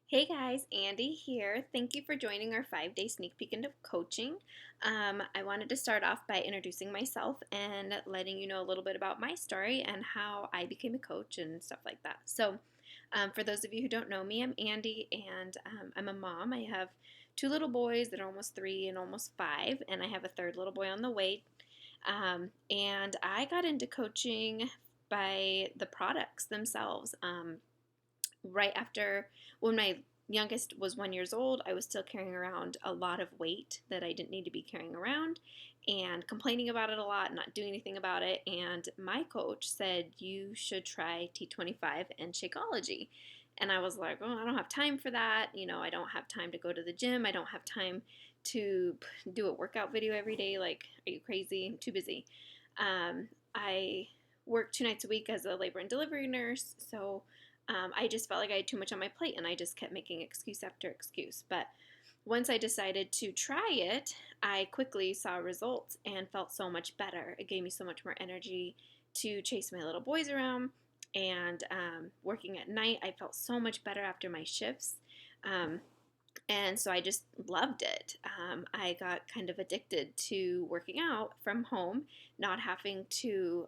Hey guys, Andy here. Thank you for joining our 5-day sneak peek into coaching. I wanted to start off by introducing myself and letting you know a little bit about my story and how I became a coach and stuff like that. For those of you who don't know me, I'm Andy and I'm a mom. I have two little boys that are almost 3 and almost 5, and I have a third little boy on the way. And I got into coaching by the products themselves. Right after when my youngest was 1 years old, I was still carrying around a lot of weight that I didn't need to be carrying around and complaining about it a lot, not doing anything about it. And my coach said, you should try T25 and Shakeology. And I was like, oh, I don't have time for that. I don't have time to go to the gym. I don't have time to do a workout video every day. Like, are you crazy? I'm too busy. I work 2 nights a week as a labor and delivery nurse. So I just felt like I had too much on my plate and I just kept making excuse after excuse. But once I decided to try it, I quickly saw results and felt so much better. It gave me so much more energy to chase my little boys around. And working at night, I felt so much better after my shifts. Um, and so I just loved it. I got kind of addicted to working out from home, not having to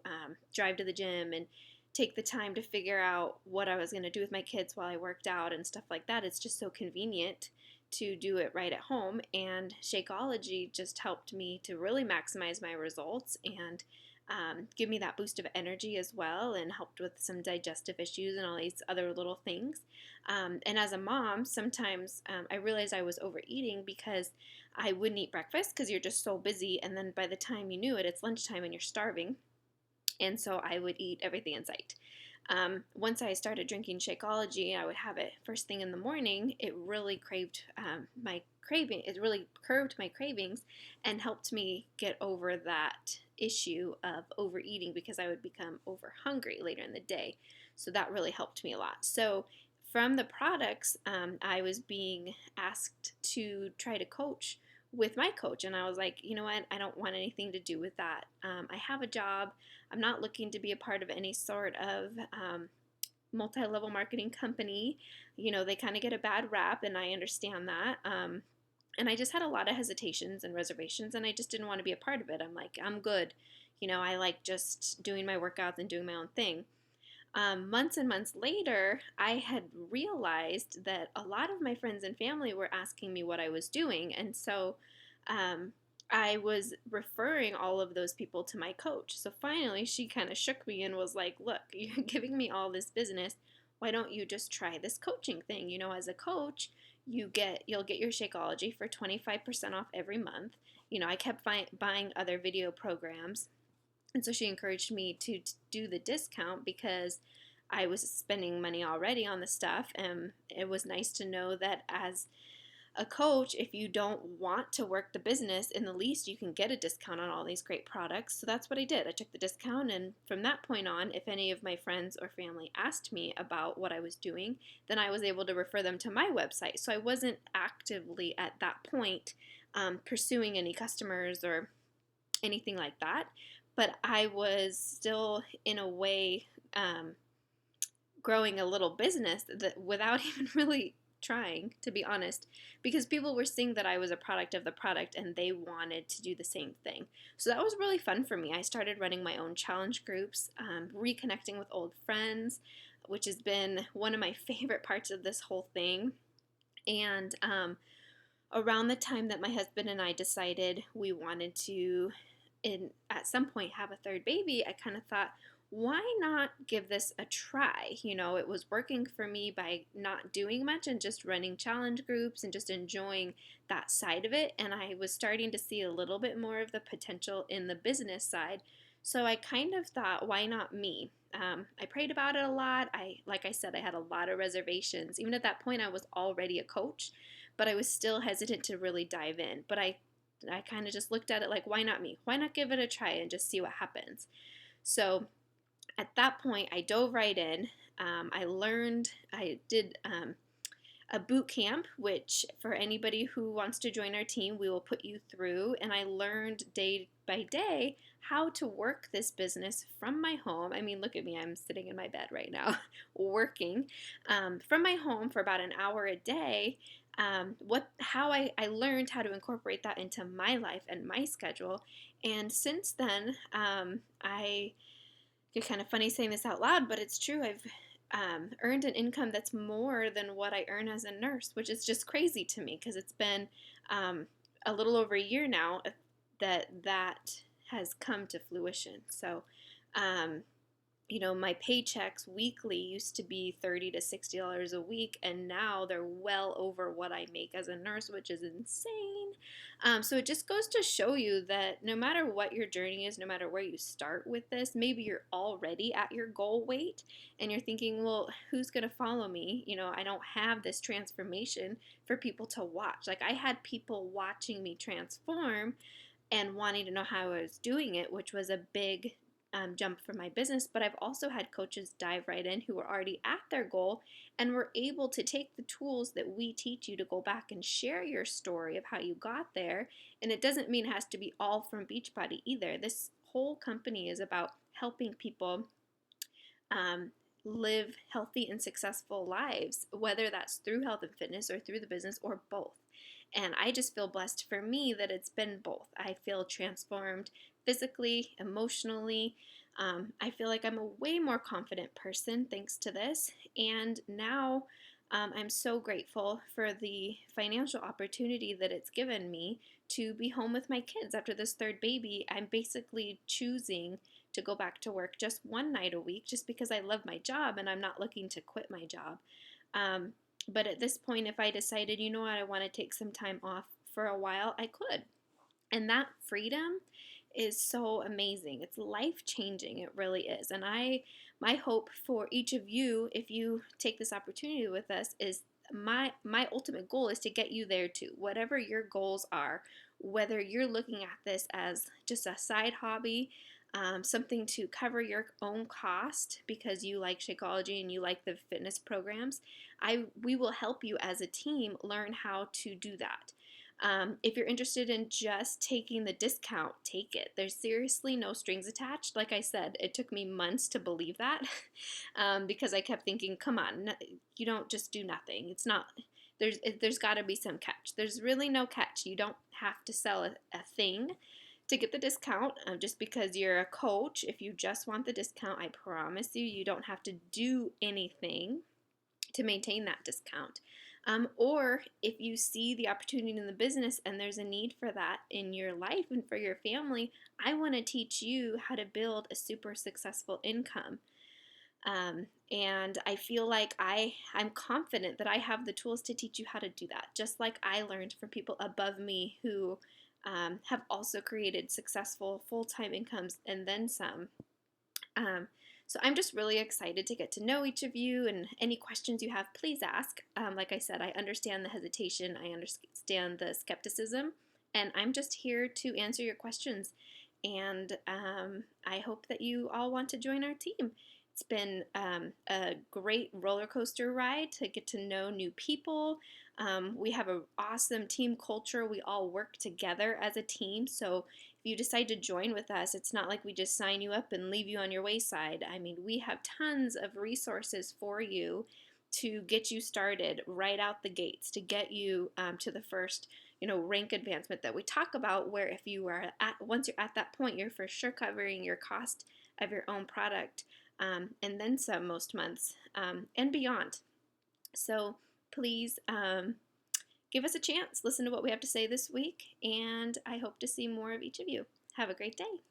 drive to the gym and take the time to figure out what I was going to do with my kids while I worked out and stuff like that. It's just so convenient to do it right at home. And Shakeology just helped me to really maximize my results and give me that boost of energy as well, and helped with some digestive issues and all these other little things. And as a mom, sometimes I realized I was overeating because I wouldn't eat breakfast because you're just so busy. And then by the time you knew it, it's lunchtime and you're starving. And so I would eat everything in sight. Once I started drinking Shakeology, I would have it first thing in the morning. It really craved my craving. It really curbed my cravings and helped me get over that issue of overeating because I would become over hungry later in the day. So that really helped me a lot. So from the products, I was being asked to try to coach with my coach, and I was like, you know what? I don't want anything to do with that. I have a job. I'm not looking to be a part of any sort of multi-level marketing company. They kind of get a bad rap, and I understand that. And I just had a lot of hesitations and reservations, and I just didn't want to be a part of it. I'm like, I'm good. I like just doing my workouts and doing my own thing. Months and months later, I had realized that a lot of my friends and family were asking me what I was doing. And so um, I was referring all of those people to my coach. So finally, she kind of shook me and was like, look, you're giving me all this business. Why don't you just try this coaching thing? As a coach, you'll get your Shakeology for 25% off every month. I kept buying other video programs, and so she encouraged me to do the discount because I was spending money already on the stuff. And it was nice to know that as a coach, if you don't want to work the business, in the least you can get a discount on all these great products. So that's what I did. I took the discount, and from that point on, if any of my friends or family asked me about what I was doing, then I was able to refer them to my website. So I wasn't actively at that point pursuing any customers or anything like that, but I was still, in a way, growing a little business that without even really trying, to be honest, because people were seeing that I was a product of the product and they wanted to do the same thing. So that was really fun for me. I started running my own challenge groups, reconnecting with old friends, which has been one of my favorite parts of this whole thing. And around the time that my husband and I decided we wanted to, at some point, have a third baby, I kind of thought, why not give this a try? It was working for me by not doing much and just running challenge groups and just enjoying that side of it. And I was starting to see a little bit more of the potential in the business side. So I kind of thought, why not me? I prayed about it a lot. Like I said, I had a lot of reservations. Even at that point, I was already a coach, but I was still hesitant to really dive in. But I kind of just looked at it like, why not me? Why not give it a try and just see what happens? So at that point, I dove right in. I learned, I did a boot camp, which for anybody who wants to join our team, we will put you through. And I learned day by day how to work this business from my home. I mean, look at me, I'm sitting in my bed right now working from my home for about an hour a day. How I learned how to incorporate that into my life and my schedule. And since then, it's kind of funny saying this out loud, but it's true. I've earned an income that's more than what I earn as a nurse, which is just crazy to me because it's been a little over a year now that has come to fruition. So, my paychecks weekly used to be $30 to $60 a week, and now they're well over what I make as a nurse, which is insane. So it just goes to show you that no matter what your journey is, no matter where you start with this, maybe you're already at your goal weight and you're thinking, well, who's going to follow me? I don't have this transformation for people to watch. Like, I had people watching me transform and wanting to know how I was doing it, which was a big jump for my business. But I've also had coaches dive right in who were already at their goal and were able to take the tools that we teach you to go back and share your story of how you got there. And it doesn't mean it has to be all from Beachbody either. This whole company is about helping people live healthy and successful lives, whether that's through health and fitness or through the business or both. And I just feel blessed for me that it's been both. I feel transformed physically, emotionally. I feel like I'm a way more confident person thanks to this. And now I'm so grateful for the financial opportunity that it's given me to be home with my kids after this third baby. I'm basically choosing to go back to work just one night a week just because I love my job and I'm not looking to quit my job. But at this point, if I decided, you know what, I want to take some time off for a while, I could. And that freedom is so amazing. It's life-changing. It really is. And my hope for each of you, if you take this opportunity with us, is my ultimate goal is to get you there too. Whatever your goals are, whether you're looking at this as just a side hobby, something to cover your own cost because you like Shakeology and you like the fitness programs, we will help you as a team learn how to do that. If you're interested in just taking the discount, take it. There's seriously no strings attached. Like I said, it took me months to believe that because I kept thinking, come on, you don't just do nothing. It's not, there's got to be some catch. There's really no catch. You don't have to sell a thing to get the discount just because you're a coach. If you just want the discount, I promise you don't have to do anything to maintain that discount. Or if you see the opportunity in the business and there's a need for that in your life and for your family, I want to teach you how to build a super successful income. And I feel like I'm confident that I have the tools to teach you how to do that, just like I learned from people above me who have also created successful full-time incomes and then some. So I'm just really excited to get to know each of you, and any questions you have, please ask. Like I said, I understand the hesitation, I understand the skepticism, and I'm just here to answer your questions. And I hope that you all want to join our team. It's been a great roller coaster ride to get to know new people. We have an awesome team culture. We all work together as a team. So if you decide to join with us, it's not like we just sign you up and leave you on your wayside. I mean, we have tons of resources for you to get you started right out the gates, to get you to the first rank advancement that we talk about, where if you are once you're at that point, you're for sure covering your cost of your own product and then some most months and beyond. So please give us a chance, listen to what we have to say this week, and I hope to see more of each of you. Have a great day.